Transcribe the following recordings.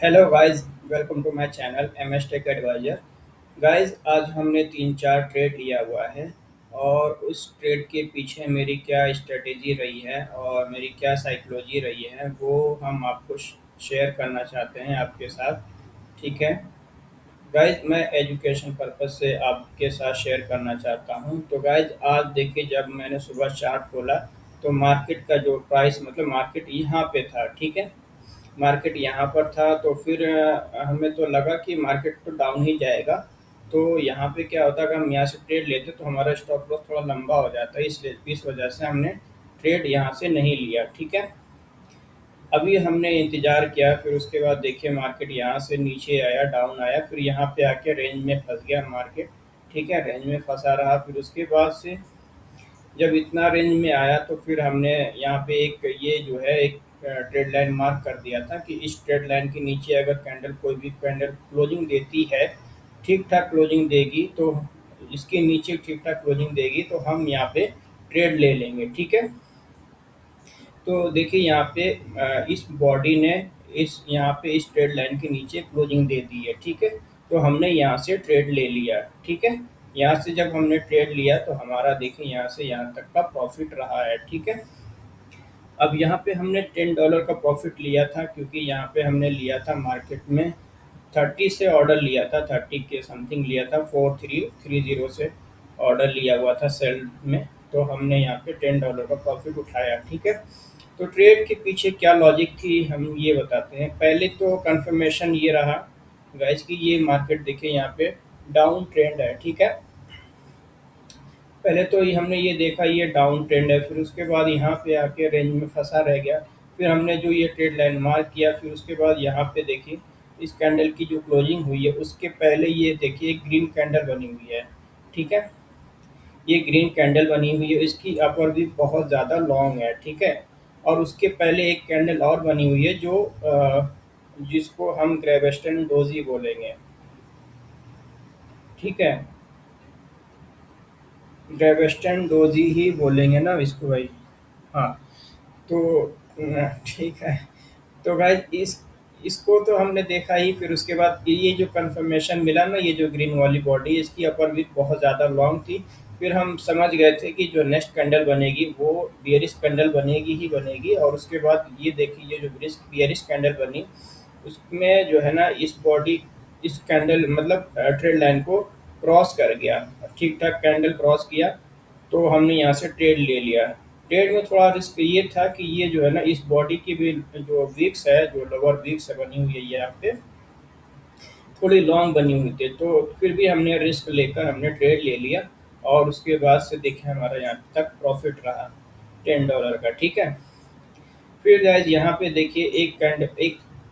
Hello guys, welcome to my channel M S tech advisor. Guys, आज हमने तीन चार ट्रेड लिया हुआ है और उस ट्रेड के पीछे मेरी क्या स्ट्रेटेजी रही है और मेरी क्या साइकोलॉजी रही है वो हम आपको शेयर करना चाहते हैं आपके साथ। ठीक है गाइज, मैं एजुकेशन पर्पज से आपके साथ शेयर करना चाहता हूं। तो गाइज, आज देखिए, जब मैंने सुबह चार्ट खोला तो मार्केट का जो प्राइस मतलब मार्केट यहाँ पे था। ठीक है, मार्केट यहाँ पर था तो फिर हमें तो लगा कि मार्केट तो डाउन ही जाएगा। तो यहाँ पे क्या होता, अगर हम यहाँ से ट्रेड लेते तो हमारा स्टॉप लॉस थोड़ा लंबा हो जाता है, इसलिए इस वजह से हमने ट्रेड यहाँ से नहीं लिया। ठीक है, अभी हमने इंतज़ार किया, फिर उसके बाद देखिए मार्केट यहाँ से नीचे आया, डाउन आया, फिर यहाँ पे आके रेंज में फंस गया मार्केट। ठीक है, रेंज में फंसा रहा, फिर उसके बाद से जब इतना रेंज में आया तो फिर हमने यहाँ पे एक ये जो है एक ट्रेड लाइन मार्क कर दिया था कि इस ट्रेड लाइन के नीचे अगर कैंडल कोई भी कैंडल क्लोजिंग देती है, ठीक ठाक क्लोजिंग देगी, तो इसके नीचे ठीक ठाक क्लोजिंग देगी तो हम यहाँ पे ट्रेड ले लेंगे। ठीक है, तो देखिए यहाँ पे इस बॉडी ने इस यहाँ पे इस ट्रेड लाइन के नीचे क्लोजिंग दे दी है। ठीक है, तो हमने यहाँ से ट्रेड ले लिया। ठीक है, यहाँ से जब हमने ट्रेड लिया तो हमारा देखिए यहाँ से यहाँ तक का प्रॉफिट रहा है। ठीक है, अब यहाँ पे हमने $10 का प्रॉफिट लिया था, क्योंकि यहाँ पे हमने लिया था मार्केट में 30 से ऑर्डर लिया था, 30 के समथिंग लिया था, 4330 से ऑर्डर लिया हुआ था सेल में। तो हमने यहाँ पे $10 का प्रॉफिट उठाया। ठीक है, तो ट्रेड के पीछे क्या लॉजिक थी हम ये बताते हैं। पहले तो कंफर्मेशन ये रहा गाइस कि ये मार्केट देखिए यहाँ पे डाउन ट्रेंड है। ठीक है, पहले तो ये हमने ये देखा ये डाउन ट्रेंड है, फिर उसके बाद यहाँ पे आके रेंज में फंसा रह गया। फिर हमने जो ये ट्रेड लाइन मार्क किया, फिर उसके बाद यहाँ पे देखिए इस कैंडल की जो क्लोजिंग हुई है उसके पहले ये देखिए एक ग्रीन कैंडल बनी हुई है। ठीक है, ये ग्रीन कैंडल बनी हुई है, इसकी अपर भी बहुत ज़्यादा लॉन्ग है। ठीक है, और उसके पहले एक कैंडल और बनी हुई है जो जिसको हम ग्रेवेस्टन डोजी बोलेंगे। ठीक है, ग्रेवेस्टन डोजी ही बोलेंगे ना इसको भाई। हाँ, तो ठीक है। तो गाइस इसको तो हमने देखा ही, फिर उसके बाद ये जो कंफर्मेशन मिला ना, ये जो ग्रीन वाली बॉडी इसकी अपर भी बहुत ज़्यादा लॉन्ग थी। फिर हम समझ गए थे कि जो नेक्स्ट कैंडल बनेगी वो बियरिश कैंडल बनेगी ही बनेगी। और उसके बाद ये देखिए ये जो बियरिश कैंडल बनी उसमें जो है ना इस बॉडी इस कैंडल मतलब ट्रेड लाइन को क्रॉस कर गया, ठीक ठाक कैंडल क्रॉस किया, तो हमने यहाँ से ट्रेड ले लिया। ट्रेड में थोड़ा रिस्क ये था कि ये जो है ना इस बॉडी की भी जो वीक्स है, जो लोअर वीक्स है बनी हुई है यहाँ पे थोड़ी लॉन्ग बनी हुई थी, तो फिर भी हमने रिस्क लेकर हमने ट्रेड ले लिया। और उसके बाद से देखिए हमारा यहाँ तक प्रॉफिट रहा $10 का। ठीक है, फिर गाइस यहाँ पे देखिए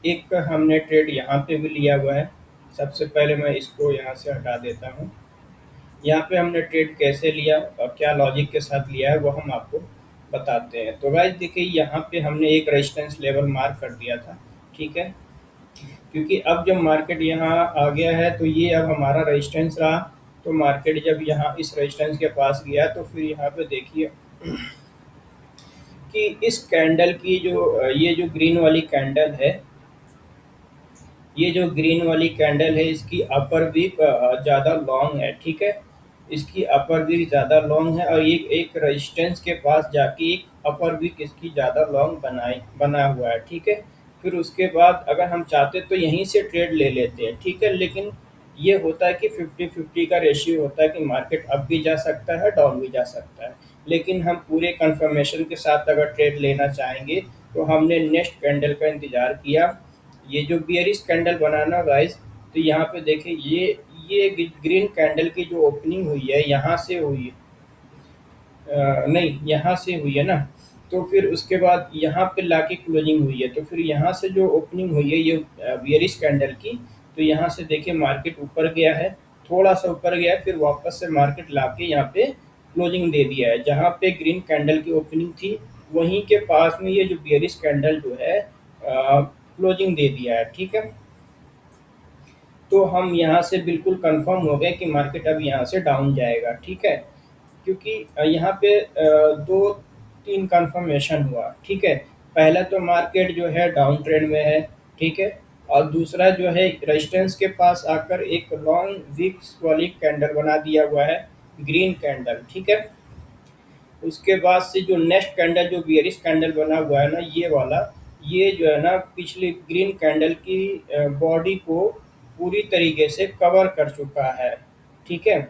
एक का हमने ट्रेड यहाँ पे भी लिया हुआ है। सबसे पहले मैं इसको यहाँ से हटा देता हूँ। यहाँ पे हमने ट्रेड कैसे लिया और क्या लॉजिक के साथ लिया है वो हम आपको बताते हैं। तो गाइस देखिए यहाँ पे हमने एक रेजिस्टेंस लेवल मार्क कर दिया था। ठीक है, क्योंकि अब जब मार्केट यहाँ आ गया है तो ये अब हमारा रेजिस्टेंस रहा। तो मार्केट जब यहाँ इस रेजिस्टेंस के पास गया तो फिर यहाँ पे देखिए कि इस कैंडल की जो ये जो ग्रीन वाली कैंडल है, ये जो ग्रीन वाली कैंडल है इसकी अपर वीक ज़्यादा लॉन्ग है। ठीक है, इसकी अपर वीक ज़्यादा लॉन्ग है और ये एक रेजिस्टेंस के पास जाके एक अपर वीक इसकी ज़्यादा लॉन्ग बना हुआ है। ठीक है, फिर उसके बाद अगर हम चाहते तो यहीं से ट्रेड ले लेते हैं। ठीक है, लेकिन ये होता है कि 50-50 का रेशियो होता है कि मार्केट अप भी जा सकता है डाउन भी जा सकता है। लेकिन हम पूरे कंफर्मेशन के साथ अगर ट्रेड लेना चाहेंगे तो हमने नेक्स्ट कैंडल का इंतज़ार किया। ये जो बियरिश कैंडल बना ना गाइस, तो यहाँ पे देखिए ये ग्रीन कैंडल की जो ओपनिंग हुई है यहाँ से हुई है, नहीं यहाँ से हुई है ना। तो फिर उसके बाद यहाँ पे लाके क्लोजिंग हुई है, तो फिर यहाँ से जो ओपनिंग हुई है ये बियरिश कैंडल की, तो यहाँ से देखिए मार्केट ऊपर गया है, थोड़ा सा ऊपर गया है, फिर वापस से मार्केट लाके यहाँ पे क्लोजिंग दे दिया है। जहाँ पे ग्रीन कैंडल की ओपनिंग थी वहीं के पास में ये जो बियरिश कैंडल जो है क्लोजिंग दे दिया है। ठीक है, तो हम यहाँ से बिल्कुल कंफर्म हो गए कि मार्केट अब यहाँ से डाउन जाएगा। ठीक है, क्योंकि यहाँ पे दो तीन कंफर्मेशन हुआ। ठीक है, पहला तो मार्केट जो है डाउन ट्रेंड में है। ठीक है, और दूसरा जो है रेजिस्टेंस के पास आकर एक लॉन्ग विक्स वाली कैंडल बना दिया हुआ है, ग्रीन कैंडल, ठीक है। उसके बाद से जो नेक्स्ट कैंडल जो बियरिश कैंडल बना हुआ है ना, ये वाला, ये जो है ना पिछली ग्रीन कैंडल की बॉडी को पूरी तरीके से कवर कर चुका है, ठीक है।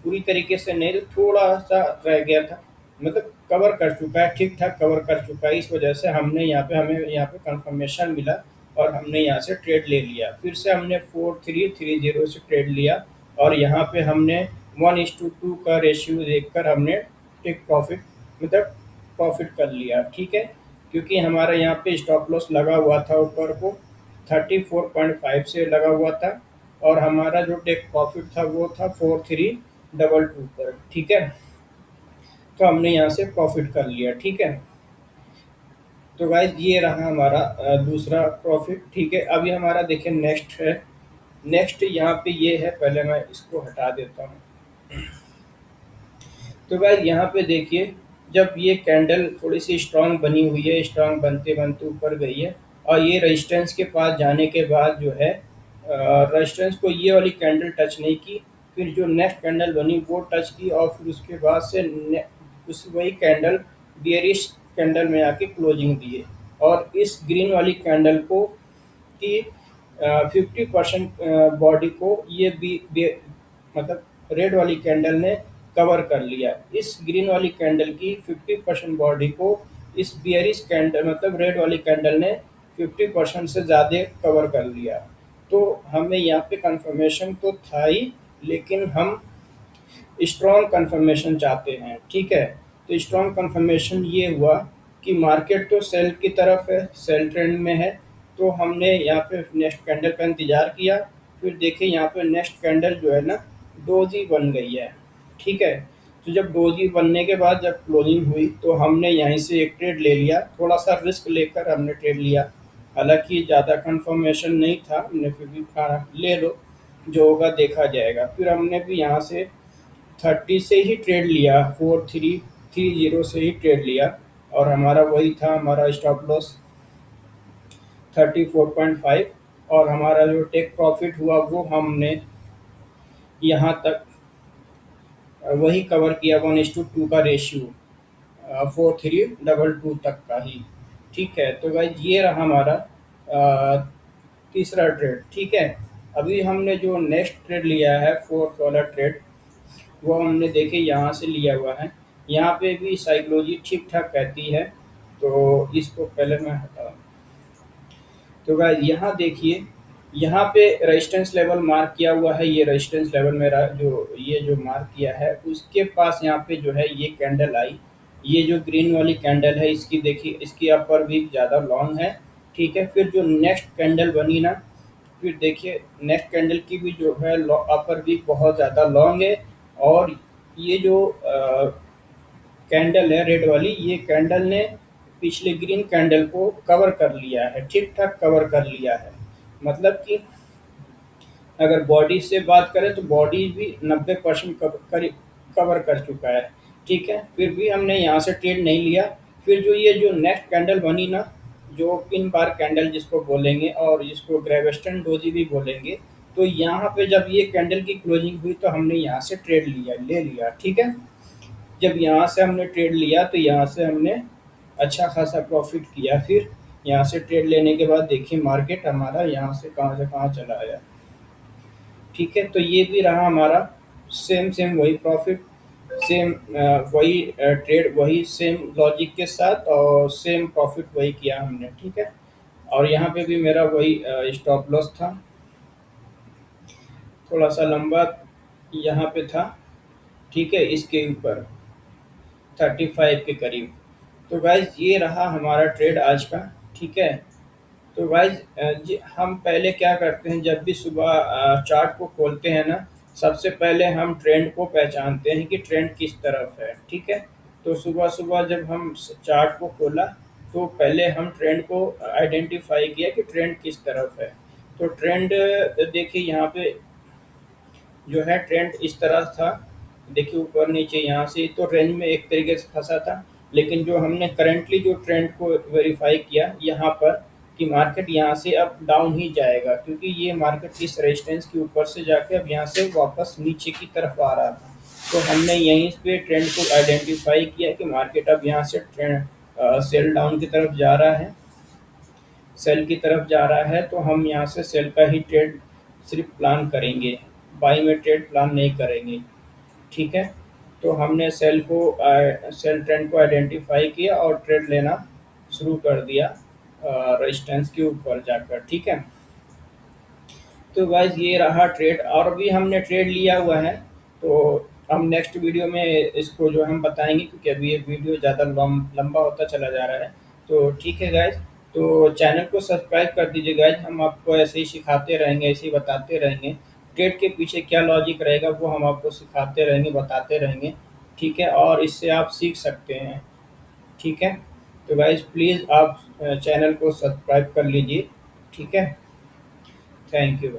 पूरी तरीके से नहीं तो थोड़ा-सा रह गया था, मतलब कवर कर चुका है, ठीक-ठाक कवर कर चुका है। इस वजह से हमें यहाँ पे कन्फर्मेशन मिला और हमने यहाँ से ट्रेड ले लिया। फिर से हमने 4330 से ट्रेड लिया और यहाँ पे हमने 1:2 का रेशियो देखकर हमने टेक प्रॉफ़िट, मतलब प्रॉफ़िट कर लिया, ठीक है। क्योंकि हमारा यहाँ पे स्टॉप लॉस लगा हुआ था ऊपर को 34.5 से लगा हुआ था और हमारा जो टेक प्रॉफ़िट था वो था 4322 पर, ठीक है। तो हमने यहाँ से प्रॉफ़िट कर लिया, ठीक है। तो गाइस ये रहा हमारा दूसरा प्रॉफ़िट, ठीक है। अभी हमारा देखिए नेक्स्ट है, नेक्स्ट यहाँ पे ये है, पहले मैं इसको हटा देता हूँ। तो गाइस यहाँ पे देखिए, जब ये कैंडल थोड़ी सी स्ट्रांग बनी हुई है, स्ट्रांग बनते बनते ऊपर गई है और ये रेजिस्टेंस के पास जाने के बाद जो है रेजिस्टेंस को ये वाली कैंडल टच नहीं की, फिर जो नेक्स्ट कैंडल बनी वो टच की और फिर उसके बाद से उस वही कैंडल बियरिश कैंडल में आके क्लोजिंग दिए और इस ग्रीन वाली कैंडल को की 50% बॉडी को ये मतलब रेड वाली कैंडल ने कवर कर लिया। इस ग्रीन वाली कैंडल की 50% बॉडी को इस बियरिश कैंडल, मतलब रेड वाली कैंडल ने 50% से ज़्यादा कवर कर लिया। तो हमें यहाँ पे कंफर्मेशन तो था ही, लेकिन हम स्ट्रॉन्ग कंफर्मेशन चाहते हैं, ठीक है। तो स्ट्रॉन्ग कंफर्मेशन ये हुआ कि मार्केट तो सेल की तरफ है, सेल ट्रेंड में है। तो हमने यहाँ पे नेक्स्ट कैंडल का इंतज़ार किया, फिर देखिए यहाँ पे नेक्स्ट कैंडल जो है ना डोजी बन गई है, ठीक है। तो जब डोजी बनने के बाद जब क्लोजिंग हुई तो हमने यहीं से एक ट्रेड ले लिया, थोड़ा सा रिस्क लेकर हमने ट्रेड लिया। हालांकि ज़्यादा कंफर्मेशन नहीं था, हमने फिर भी कहा ले लो, जो होगा देखा जाएगा। फिर हमने भी यहाँ से 30 से ही ट्रेड लिया, 4330 से ही ट्रेड लिया और हमारा वही था, हमारा स्टॉप लॉस 34.5 और हमारा जो टेक प्रॉफिट हुआ वो हमने यहाँ तक वही कवर किया, 1:2 का रेशियो 4322 तक का ही, ठीक है। तो गाइस ये रहा हमारा तीसरा ट्रेड, ठीक है। अभी हमने जो नेक्स्ट ट्रेड लिया है, फोर्थ वाला ट्रेड, वो हमने देखे यहाँ से लिया हुआ है। यहाँ पे भी साइकोलॉजी ठीक ठाक कहती है, तो इसको पहले मैं हटा। तो गाइस यहाँ देखिए, यहाँ पे रेजिस्टेंस लेवल मार्क किया हुआ है, ये रेजिस्टेंस लेवल मेरा जो मार्क किया है उसके पास यहाँ पे जो है ये कैंडल आई, ये जो ग्रीन वाली कैंडल है इसकी देखिए, इसकी अपर वीक ज़्यादा लॉन्ग है, ठीक है। फिर जो नेक्स्ट कैंडल बनी ना, फिर देखिए नेक्स्ट कैंडल की भी जो है अपर वीक बहुत ज़्यादा लॉन्ग है और ये जो कैंडल है रेड वाली, ये कैंडल ने पिछले ग्रीन कैंडल को कवर कर लिया है, ठीक ठाक कवर कर लिया है। मतलब कि अगर बॉडी से बात करें तो बॉडी भी 90% करीब कवर कर चुका है, ठीक है। फिर भी हमने यहाँ से ट्रेड नहीं लिया। फिर जो ये जो नेक्स्ट कैंडल बनी ना, जो पिन बार कैंडल जिसको बोलेंगे और जिसको ग्रेवेस्टन डोजी भी बोलेंगे, तो यहाँ पे जब ये कैंडल की क्लोजिंग हुई तो हमने यहाँ से ट्रेड ले लिया, ठीक है। जब यहाँ से हमने ट्रेड लिया तो यहाँ से हमने अच्छा खासा प्रॉफिट किया। फिर यहाँ से ट्रेड लेने के बाद देखिए मार्केट हमारा यहाँ से कहाँ चला आया, ठीक है। तो ये भी रहा हमारा सेम सेम वही प्रॉफिट, सेम वही ट्रेड, वही सेम लॉजिक के साथ और सेम प्रॉफिट वही किया हमने, ठीक है। और यहाँ पे भी मेरा वही स्टॉप लॉस था, थोड़ा सा लंबा यहाँ पे था, ठीक है, इसके ऊपर 35 के करीब। तो गाइज ये रहा हमारा ट्रेड आज का, ठीक है। तो गाइज हम पहले क्या करते हैं, जब भी सुबह चार्ट को खोलते हैं ना, सबसे पहले हम ट्रेंड को पहचानते हैं कि ट्रेंड किस तरफ है, ठीक है। तो सुबह सुबह जब हम चार्ट को खोला तो पहले हम ट्रेंड को आइडेंटिफाई किया कि ट्रेंड किस तरफ है। तो ट्रेंड देखिए यहाँ पे जो है ट्रेंड इस तरह था, देखिए ऊपर नीचे यहाँ से तो रेंज में एक तरीके से फंसा था। लेकिन जो हमने करंटली जो ट्रेंड को वेरीफाई किया यहाँ पर कि मार्केट यहाँ से अब डाउन ही जाएगा, क्योंकि ये मार्केट इस रेजिस्टेंस के ऊपर से जाके अब यहाँ से वापस नीचे की तरफ आ रहा था। तो हमने यहीं पे ट्रेंड को आइडेंटिफाई किया कि मार्केट अब यहाँ से ट्रेंड सेल डाउन की तरफ जा रहा है, सेल की तरफ जा रहा है। तो हम यहाँ से सेल का ही ट्रेड सिर्फ प्लान करेंगे, बाई में ट्रेड प्लान नहीं करेंगे। ठीक है, तो हमने सेल ट्रेंड को आइडेंटिफाई किया और ट्रेड लेना शुरू कर दिया रेजिस्टेंस के ऊपर जाकर। ठीक है, तो गाइस ये रहा ट्रेड, और भी हमने ट्रेड लिया हुआ है। तो हम नेक्स्ट वीडियो में इसको जो हम बताएंगे, क्योंकि अभी ये वीडियो ज़्यादा लंबा होता चला जा रहा है। तो ठीक है गाइस, तो चैनल को सब्सक्राइब कर दीजिए गाइस, हम आपको ऐसे ही सिखाते रहेंगे, ऐसे ही बताते रहेंगे। ट्रेड के पीछे क्या लॉजिक रहेगा वो हम आपको सिखाते रहेंगे, बताते रहेंगे। ठीक है, और इससे आप सीख सकते हैं। ठीक है, तो गाइस प्लीज़ आप चैनल को सब्सक्राइब कर लीजिए। ठीक है, थैंक यू।